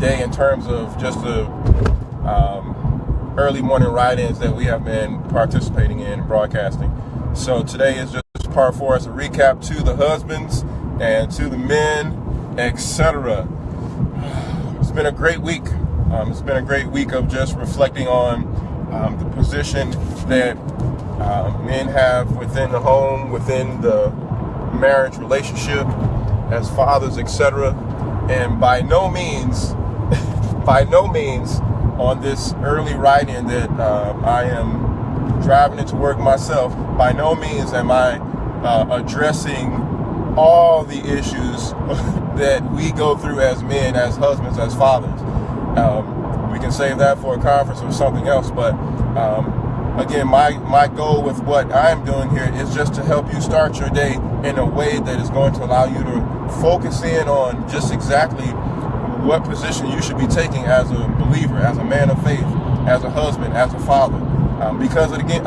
day in terms of just the early morning write-ins that we have been participating in broadcasting. So today is just part 4 as a recap to the husbands and to the men, etc. It's been a great week. It's been a great week of just reflecting on the position that men have within the home, within the marriage relationship, as fathers, etc. And by no means on this early write-in that I am driving into work myself, by no means am I addressing all the issues that we go through as men, as husbands, as fathers. We can save that for a conference or something else, but again, my goal with what I'm doing here is just to help you start your day in a way that is going to allow you to focus in on just exactly what position you should be taking as a believer, as a man of faith, as a husband, as a father. Because again,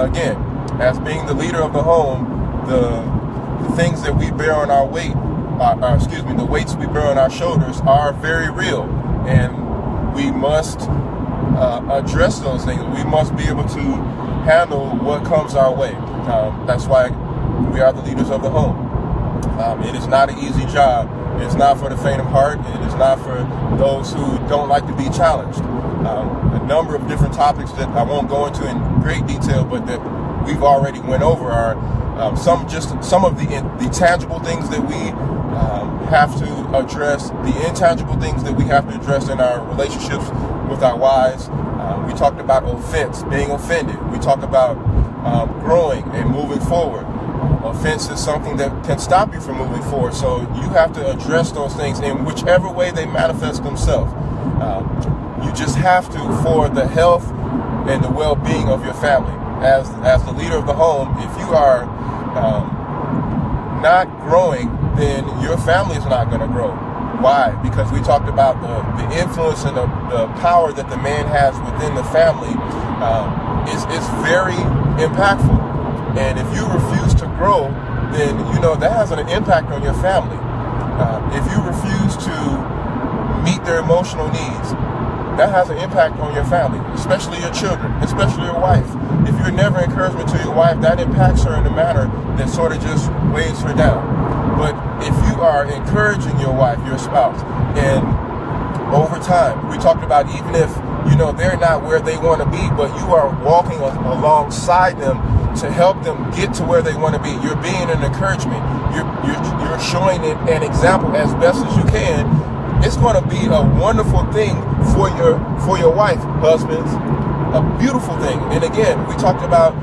as being the leader of the home, the things that we bear on our weight, the weights we bear on our shoulders are very real, and we must address those things. We must be able to handle what comes our way. That's why we are the leaders of the home. It is not an easy job. It's not for the faint of heart. It is not for those who don't like to be challenged. A number of different topics that I won't go into in great detail, but that we've already went over are some of the tangible things that we have to address, the intangible things that we have to address in our relationships with our wives. We talked about offense, being offended. We talked about growing and moving forward. Offense is something that can stop you from moving forward. So you have to address those things in whichever way they manifest themselves. You just have to, for the health and the well-being of your family. As the leader of the home, if you are not growing, then your family is not going to grow. Why? Because we talked about the influence and the power that the man has within the family is very impactful. And if you refuse to grow, then that has an impact on your family. If you refuse to meet their emotional needs, that has an impact on your family, especially your children, especially your wife. If you're never encouragement to your wife, that impacts her in a manner that sort of just weighs her down. But if you are encouraging your wife, your spouse, and over time, we talked about even if they're not where they want to be, but you are walking alongside them to help them get to where they want to be. You're being an encouragement. You're showing an example as best as you can. It's going to be a wonderful thing for your wife, husbands, a beautiful thing. And again, we talked about,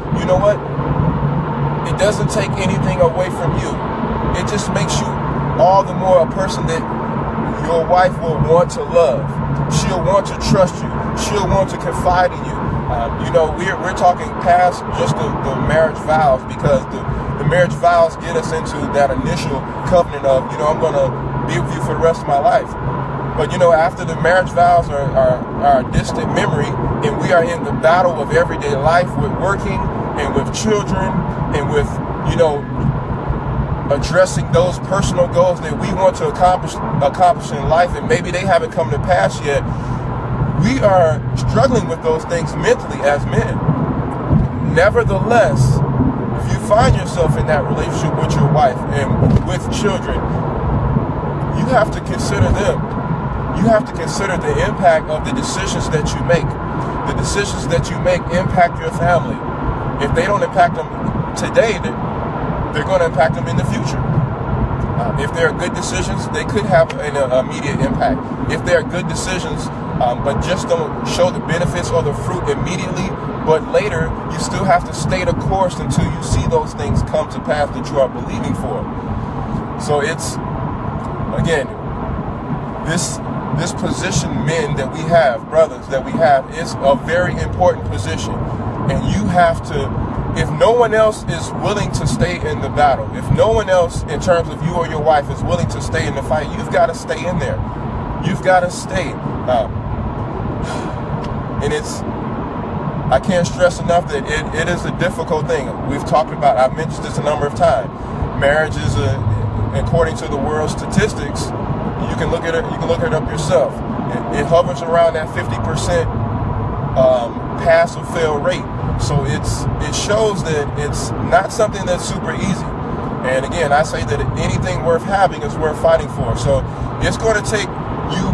it doesn't take anything away from you. It just makes you all the more a person that your wife will want to love. She'll want to trust you. She'll want to confide in you. We're talking past just the marriage vows, because the marriage vows get us into that initial covenant of, I'm going to be with you for the rest of my life. But after the marriage vows are a distant memory, and we are in the battle of everyday life with working and with children and with, addressing those personal goals that we want to accomplish in life, and maybe they haven't come to pass yet. We are struggling with those things mentally as men. Nevertheless, if you find yourself in that relationship with your wife and with children, you have to consider them. You have to consider the impact of the decisions that you make. The decisions that you make impact your family. If they don't impact them today, they're going to impact them in the future. If they're good decisions, they could have an immediate impact. If they're good decisions, but just don't show the benefits or the fruit immediately, but later, you still have to stay the course until you see those things come to pass that you are believing for. So it's, again, this position, men that we have, brothers that we have, is a very important position. And you have to, if no one else is willing to stay in the battle, if no one else in terms of you or your wife is willing to stay in the fight, you've got to stay in there. You've got to stay. And I can't stress enough that it is a difficult thing. We've talked about, I've mentioned this a number of times. Marriage is, according to the world statistics, You can look at it. You can look it up yourself. It hovers around that 50% pass or fail rate. So it shows that it's not something that's super easy. And again, I say that anything worth having is worth fighting for. So it's going to take you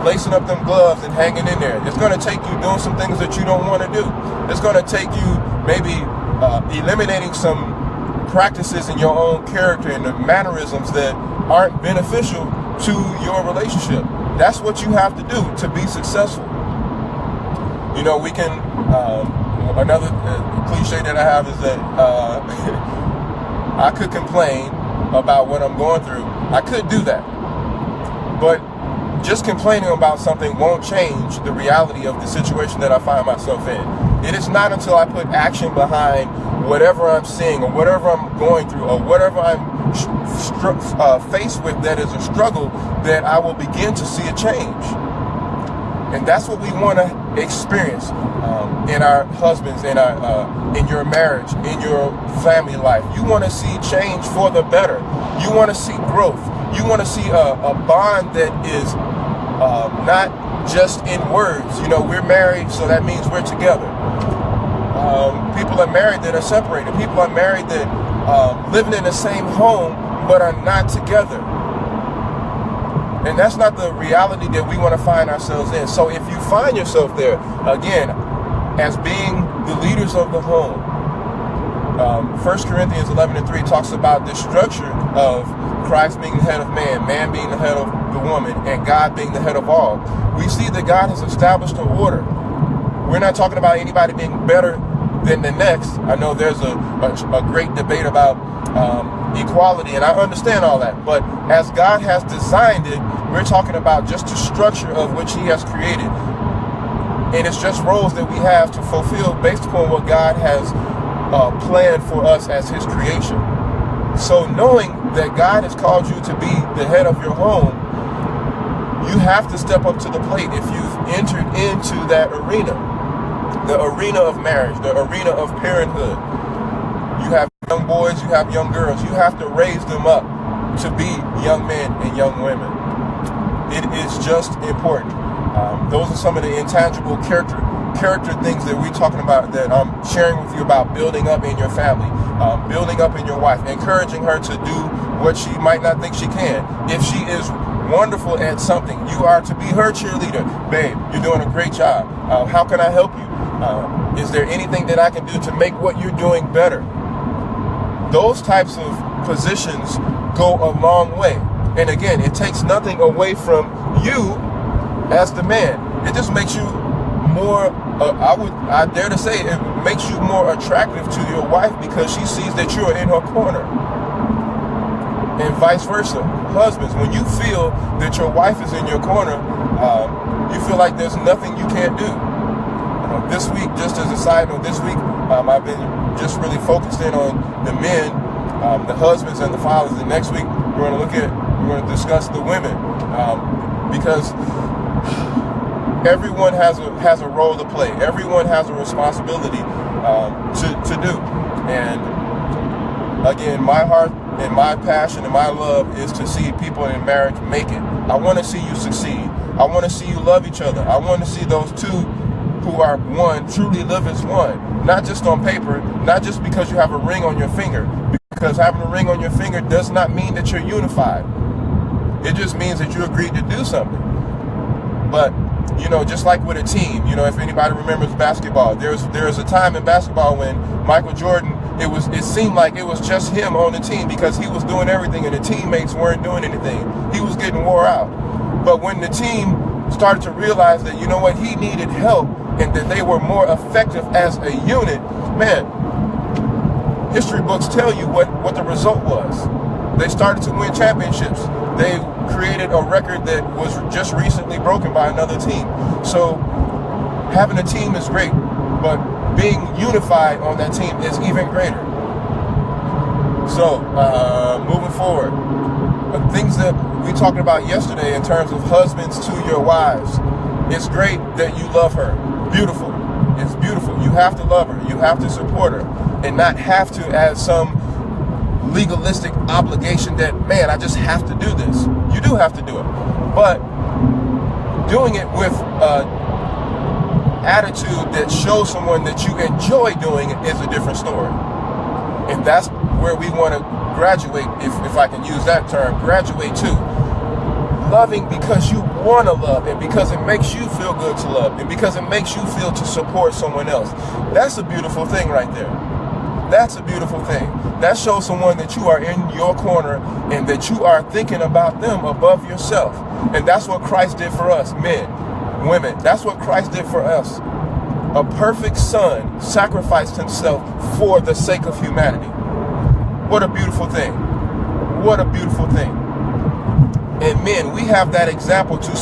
lacing up them gloves and hanging in there. It's going to take you doing some things that you don't want to do. It's going to take you maybe eliminating some practices in your own character and the mannerisms that aren't beneficial to your relationship. That's what you have to do to be successful. You know, we can, another cliche that I have is that I could complain about what I'm going through. I could do that. But just complaining about something won't change the reality of the situation that I find myself in. It is not until I put action behind whatever I'm seeing or whatever I'm going through or whatever I'm faced with that is a struggle that I will begin to see a change. And that's what we want to experience in our husbands, in your marriage, in your family life. You want to see change for the better. You want to see growth. You want to see a bond that is not just in words. You know, we're married, so that means we're together. People are married that are separated. People are married that living in the same home but are not together. And that's not the reality that we want to find ourselves in. So if you find yourself there, again, as being the leaders of the home, 1 Corinthians 11:3 talks about the structure of Christ being the head of man, man being the head of the woman, and God being the head of all. We see that God has established an order. We're not talking about anybody being better than the next. I know there's a great debate about equality, and I understand all that. But as God has designed it, we're talking about just the structure of which He has created. And it's just roles that we have to fulfill based upon what God has planned for us as His creation. So knowing that God has called you to be the head of your home, you have to step up to the plate if you've entered into that arena. The arena of marriage, the arena of parenthood. You have young boys, you have young girls. You have to raise them up to be young men and young women. It is just important. Those are some of the intangible character things that we're talking about, that I'm sharing with you about building up in your family, building up in your wife, encouraging her to do what she might not think she can. If she is wonderful at something, you are to be her cheerleader. Babe, you're doing a great job. How can I help you? Is there anything that I can do to make what you're doing better? Those types of positions go a long way. And again, it takes nothing away from you as the man. It just makes you more, I dare to say, it makes you more attractive to your wife because she sees that you're in her corner. And vice versa. Husbands, when you feel that your wife is in your corner, you feel like there's nothing you can't do. This week, just as a side note, this week I've been just really focused in on the men, the husbands and the fathers. And next week we're going to discuss the women, because everyone has a role to play. Everyone has a responsibility to do. And again, my heart and my passion and my love is to see people in marriage make it. I want to see you succeed. I want to see you love each other. I want to see those two who are one truly live as one, not just on paper, not just because you have a ring on your finger, because having a ring on your finger does not mean that you're unified. It just means that you agreed to do something. But you know, just like with a team, you know, if anybody remembers basketball, there's a time in basketball when Michael Jordan, it seemed like it was just him on the team because he was doing everything and the teammates weren't doing anything. He was getting wore out. But when the team started to realize that, you know what, he needed help and that they were more effective as a unit, man, history books tell you what the result was. They started to win championships. They created a record that was just recently broken by another team. So having a team is great, but being unified on that team is even greater. So moving forward, things that we talked about yesterday in terms of husbands to your wives. It's great that you love her. Beautiful. It's beautiful. You have to love her. You have to support her, and not have to as some legalistic obligation that, man, I just have to do this. You do have to do it. But doing it with attitude that shows someone that you enjoy doing it is a different story. And that's where we want to graduate, if I can use that term, graduate to. Loving because you want to love, and because it makes you feel good to love, and because it makes you feel to support someone else. That's a beautiful thing right there. That's a beautiful thing. That shows someone that you are in your corner and that you are thinking about them above yourself. And that's what Christ did for us, men, women. That's what Christ did for us. A perfect son sacrificed himself for the sake of humanity. What a beautiful thing. What a beautiful thing. And men, we have that example to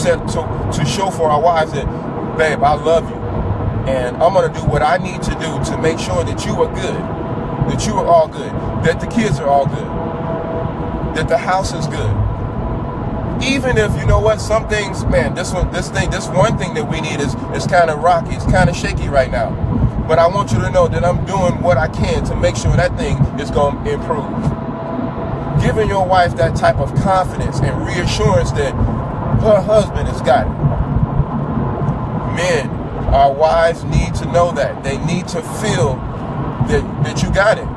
show for our wives that, babe, I love you. And I'm going to do what I need to do to make sure that you are good, that you are all good, that the kids are all good, that the house is good. Even if, you know what, some things, man, this one thing that we need is kind of rocky, it's kind of shaky right now. But I want you to know that I'm doing what I can to make sure that thing is going to improve. Giving your wife that type of confidence and reassurance that her husband has got it. Men, our wives need to know that. They need to feel that you got it.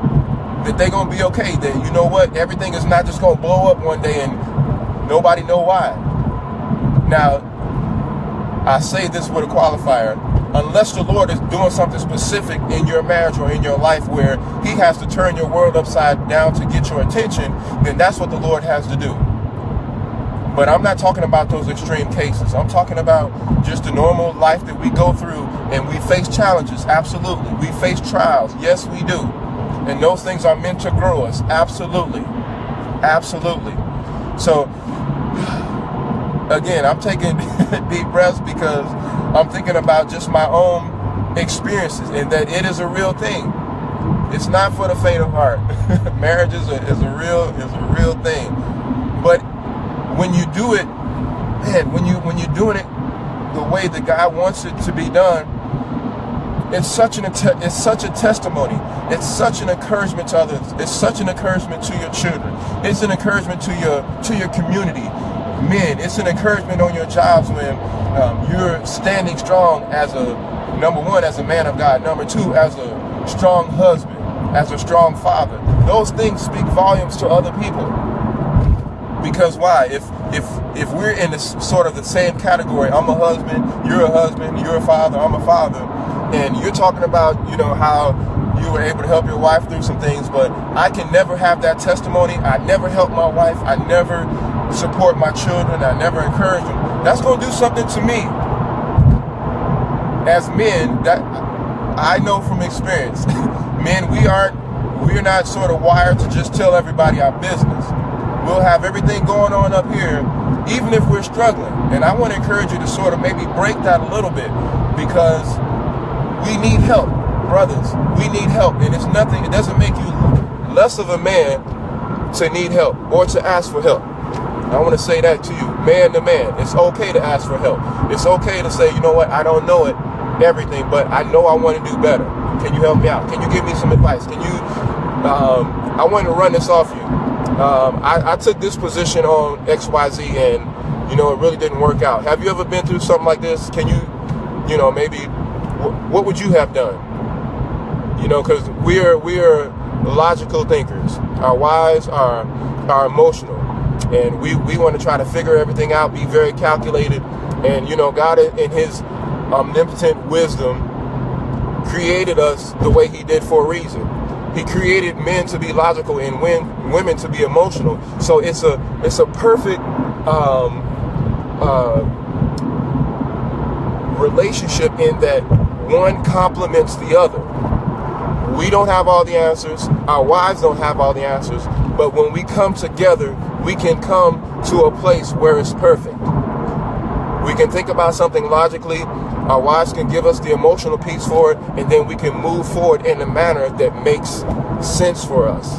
That they're going to be okay. That, you know what, everything is not just going to blow up one day and nobody know why. Now, I say this with a qualifier. Unless the Lord is doing something specific in your marriage or in your life where he has to turn your world upside down to get your attention, then that's what the Lord has to do. But I'm not talking about those extreme cases. I'm talking about just the normal life that we go through, and we face challenges, absolutely. We face trials, yes we do. And those things are meant to grow us, absolutely. Absolutely. So, again, I'm taking deep breaths because I'm thinking about just my own experiences and that it is a real thing. It's not for the faint of heart. Marriage is a real thing. But when you do it, man, when you're doing it the way that God wants it to be done, it's such a testimony. It's such an encouragement to others. It's such an encouragement to your children. It's an encouragement to your community. Men, it's an encouragement on your jobs when you're standing strong as number one, as a man of God. Number two, as a strong husband, as a strong father. Those things speak volumes to other people. Because why? If we're in this sort of the same category, I'm a husband, you're a father, I'm a father, and you're talking about, you know, how you were able to help your wife through some things, but I can never have that testimony. I never help my wife. I never support my children. I never encourage them. That's going to do something to me. As men, that I know from experience, men, we're not sort of wired to just tell everybody our business. We'll have everything going on up here, even if we're struggling. And I want to encourage you to sort of maybe break that a little bit, because we need help, brothers. We need help, and it doesn't make you less of a man to need help or to ask for help. I want to say that to you, man to man. It's okay to ask for help. It's okay to say, you know what, I don't know it, everything, but I know I want to do better. Can you help me out? Can you give me some advice? Can you, I want to run this off you. I took this position on XYZ and, you know, it really didn't work out. Have you ever been through something like this? Can you know, maybe, what would you have done? You know, because we are logical thinkers. Our wives are emotional. And we want to try to figure everything out, be very calculated. And, you know, God in his omnipotent wisdom created us the way he did for a reason. He created men to be logical and women to be emotional. So it's a perfect relationship in that one complements the other. We don't have all the answers. Our wives don't have all the answers. But when we come together, we can come to a place where it's perfect. We can think about something logically. Our wives can give us the emotional piece for it, and then we can move forward in a manner that makes sense for us.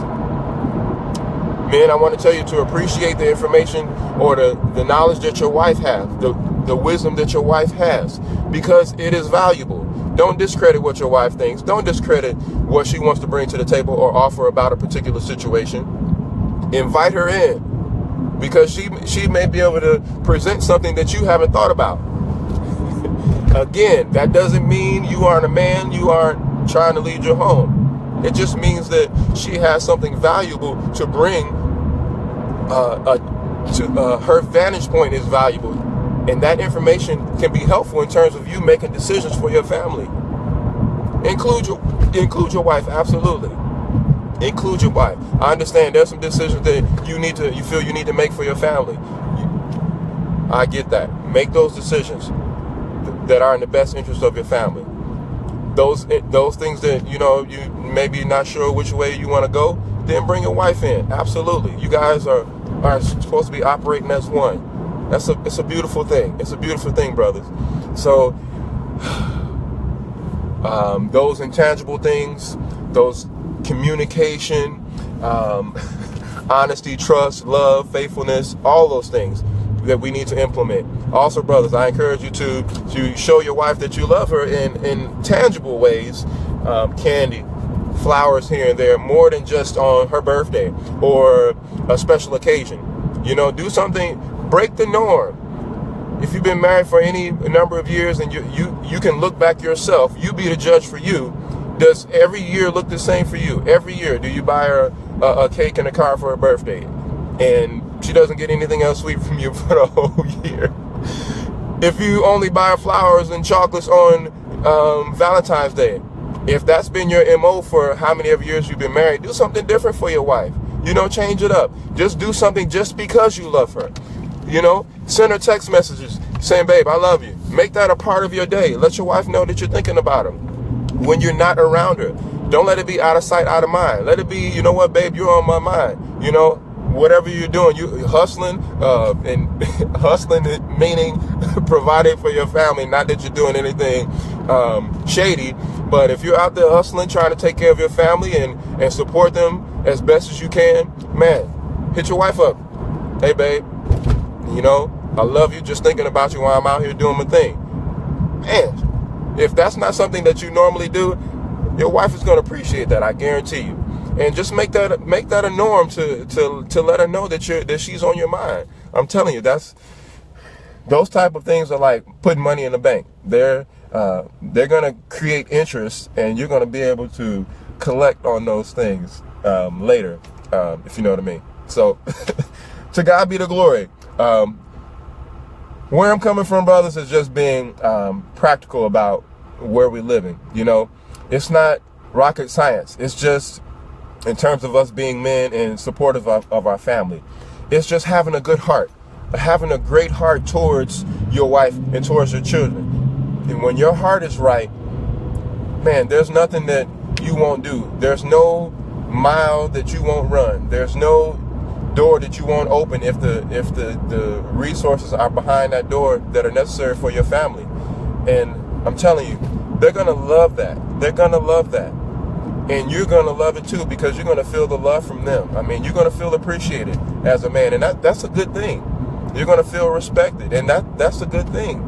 Men, I want to tell you to appreciate the information or the knowledge that your wife has, the wisdom that your wife has, because it is valuable. Don't discredit what your wife thinks. Don't discredit what she wants to bring to the table or offer about a particular situation. Invite her in, because she may be able to present something that you haven't thought about. Again, that doesn't mean you aren't a man, you aren't trying to lead your home. It just means that she has something valuable to bring. Her vantage point is valuable, and that information can be helpful in terms of you making decisions for your family. Include your wife, absolutely. Include your wife. I understand there's some decisions that you feel you need to make for your family. I get that. Make those decisions that are in the best interest of your family. Those things that you maybe not sure which way you want to go, then bring your wife in. Absolutely. You guys are supposed to be operating as one. It's a beautiful thing. It's a beautiful thing, brothers. So those intangible things, those communication, honesty, trust, love, faithfulness, all those things that we need to implement. Also, brothers, I encourage you to show your wife that you love her in tangible ways. Candy, flowers here and there, more than just on her birthday or a special occasion. Do something, break the norm. If you've been married for any number of years and you can look back yourself, you be the judge for you. Does every year look the same for you? Every year, do you buy her a cake and a card for her birthday, and she doesn't get anything else sweet from you for the whole year? If you only buy her flowers and chocolates on Valentine's Day, if that's been your MO for how many of years you've been married, do something different for your wife. Change it up. Just do something just because you love her. Send her text messages saying, babe, I love you. Make that a part of your day. Let your wife know that you're thinking about her when you're not around her. Don't let it be out of sight, out of mind. Let it be, you know what, babe, you're on my mind. Whatever you're doing, you hustling, and hustling meaning providing for your family. Not that you're doing anything shady, but if you're out there hustling, trying to take care of your family and support them as best as you can, man, hit your wife up. Hey, babe, I love you. Just thinking about you while I'm out here doing my thing. Man, if that's not something that you normally do, your wife is going to appreciate that. I guarantee you. And just make that a norm to let her know that she's on your mind. I'm telling you, those type of things are like putting money in the bank. They're going to create interest, and you're going to be able to collect on those things later, if you know what I mean. So, to God be the glory. Where I'm coming from, brothers, is just being practical about where we're living. It's not rocket science. It's just in terms of us being men and supportive of our family. It's just having a good heart, having a great heart towards your wife and towards your children. And when your heart is right, man, there's nothing that you won't do. There's no mile that you won't run. There's no door that you won't open if the resources are behind that door that are necessary for your family. And I'm telling you, they're going to love that. They're going to love that. And you're going to love it too, because you're going to feel the love from them. I mean, you're going to feel appreciated as a man. And that's a good thing. You're going to feel respected. And that's a good thing.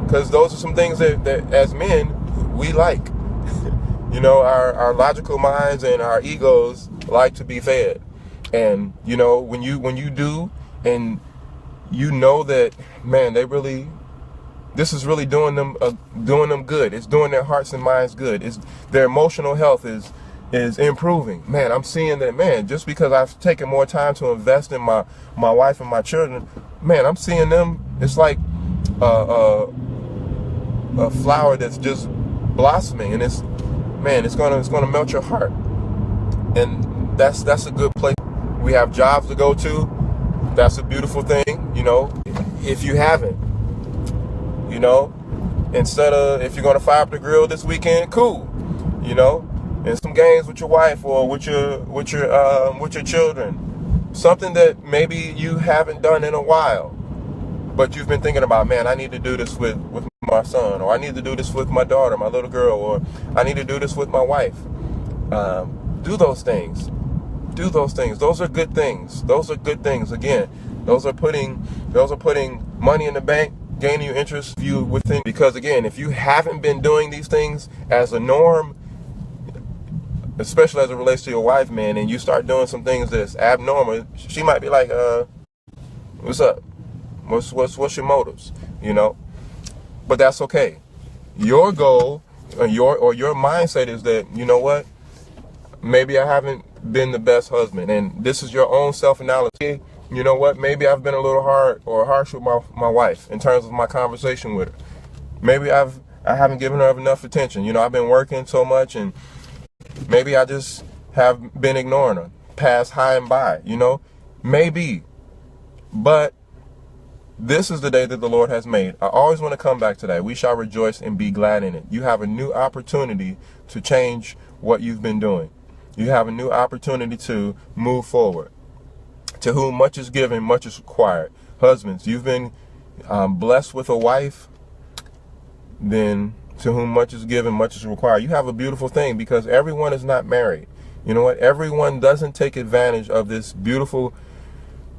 Because those are some things that as men, we like. Our logical minds and our egos like to be fed. And, when you do, and that, man, this is really doing them good. It's doing their hearts and minds good. Their emotional health is improving. Man, I'm seeing that, man, just because I've taken more time to invest in my wife and my children, man, I'm seeing them. It's like a flower that's just blossoming, and it's gonna melt your heart. And that's a good place. We have jobs to go to. That's a beautiful thing, if you haven't. Instead of, if you're going to fire up the grill this weekend, cool, and some games with your wife or with your children, something that maybe you haven't done in a while, but you've been thinking about, man, I need to do this with my son, or I need to do this with my daughter, my little girl, or I need to do this with my wife. Do those things. Those are good things. Again, those are putting money in the bank, gaining you interest view within. Because again, if you haven't been doing these things as a norm, especially as it relates to your wife, man, and you start doing some things that's abnormal, she might be like, what's up? What's your motives? You know? But that's okay. Your goal or your mindset is that, you know what? Maybe I haven't been the best husband, and this is your own self-analysis. You know what? Maybe I've been a little hard or harsh with my wife in terms of my conversation with her. Maybe I haven't given her enough attention. You know, I've been working so much, and maybe I just have been ignoring her, passed high and by, you know? Maybe. But this is the day that the Lord has made. I always want to come back to that. We shall rejoice and be glad in it. You have a new opportunity to change what you've been doing. You have a new opportunity to move forward. To whom much is given, much is required. Husbands, you've been blessed with a wife, then to whom much is given, much is required. You have a beautiful thing, because everyone is not married. You know what? Everyone doesn't take advantage of this beautiful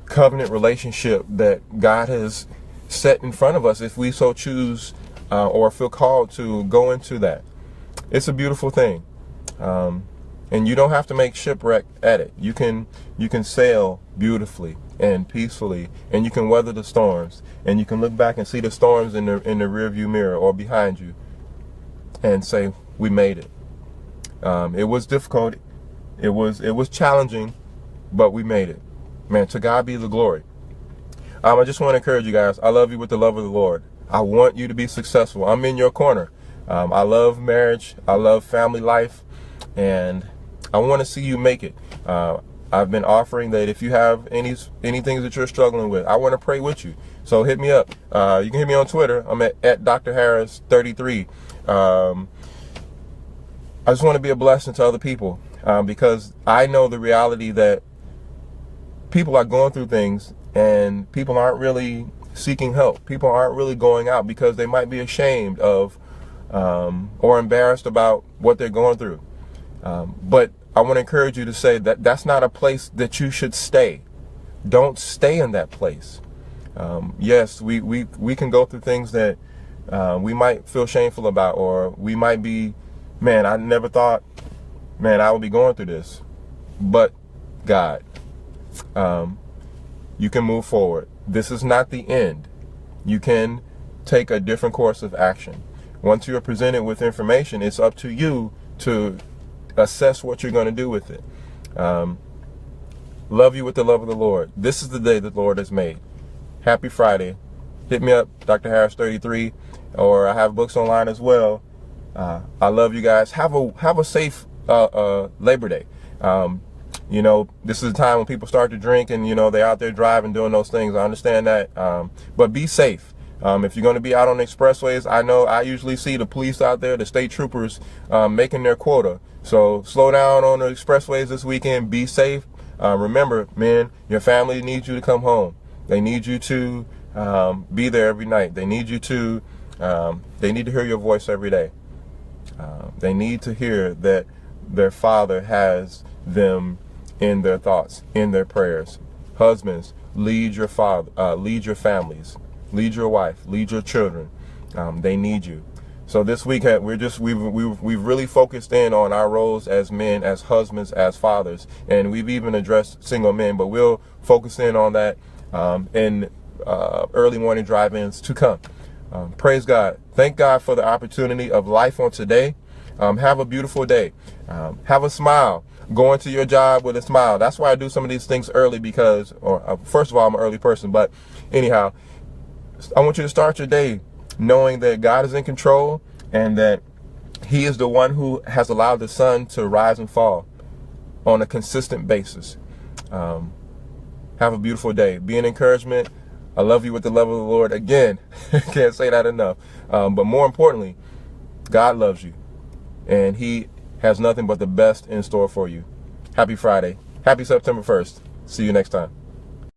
covenant relationship that God has set in front of us if we so choose or feel called to go into that. It's a beautiful thing. And you don't have to make shipwreck at it. You can sail beautifully and peacefully, and you can weather the storms, and you can look back and see the storms in the rearview mirror or behind you and say, we made it. It was difficult. It was challenging, but we made it. Man, to God be the glory. I just want to encourage you guys. I love you with the love of the Lord. I want you to be successful. I'm in your corner. I love marriage. I love family life. And I want to see you make it. I've been offering that if you have any things that you're struggling with, I want to pray with you. So hit me up. You can hit me on Twitter. I'm at Dr. Harris 33. I just want to be a blessing to other people because I know the reality that people are going through things and people aren't really seeking help. People aren't really going out because they might be ashamed of or embarrassed about what they're going through. But I want to encourage you to say that that's not a place that you should stay. Don't stay in that place. Yes, we can go through things that we might feel shameful about, or we might be, man, I never thought, man, I would be going through this. But God, you can move forward. This is not the end. You can take a different course of action. Once you are presented with information, it's up to you to assess what you're going to do with it. Love you with the love of the Lord. This is the day that the Lord has made. Happy Friday. Hit me up, Dr. Harris 33, or I have books online as well. I love you guys. Have a safe Labor Day. You know, this is a time when people start to drink and, you know, they're out there driving, doing those things. I understand that. But be safe. If you're going to be out on the expressways, I know I usually see the police out there, the state troopers, making their quota. So slow down on the expressways this weekend. Be safe. Remember, man, your family needs you to come home. They need you to be there every night. They need you to, they need to hear your voice every day. They need to hear that their father has them in their thoughts, in their prayers. Husbands, lead your lead your families, lead your wife, lead your children. They need you. So this week we've really focused in on our roles as men, as husbands, as fathers, and we've even addressed single men. But we'll focus in on that in early morning drive-ins to come. Praise God. Thank God for the opportunity of life on today. Have a beautiful day. Have a smile. Go into your job with a smile. That's why I do some of these things early because, first of all, I'm an early person. But anyhow, I want you to start your day knowing that God is in control and that He is the one who has allowed the sun to rise and fall on a consistent basis. Have a beautiful day. Be an encouragement. I love you with the love of the Lord. Again, can't say that enough. But more importantly, God loves you. And He has nothing but the best in store for you. Happy Friday. Happy September 1st. See you next time.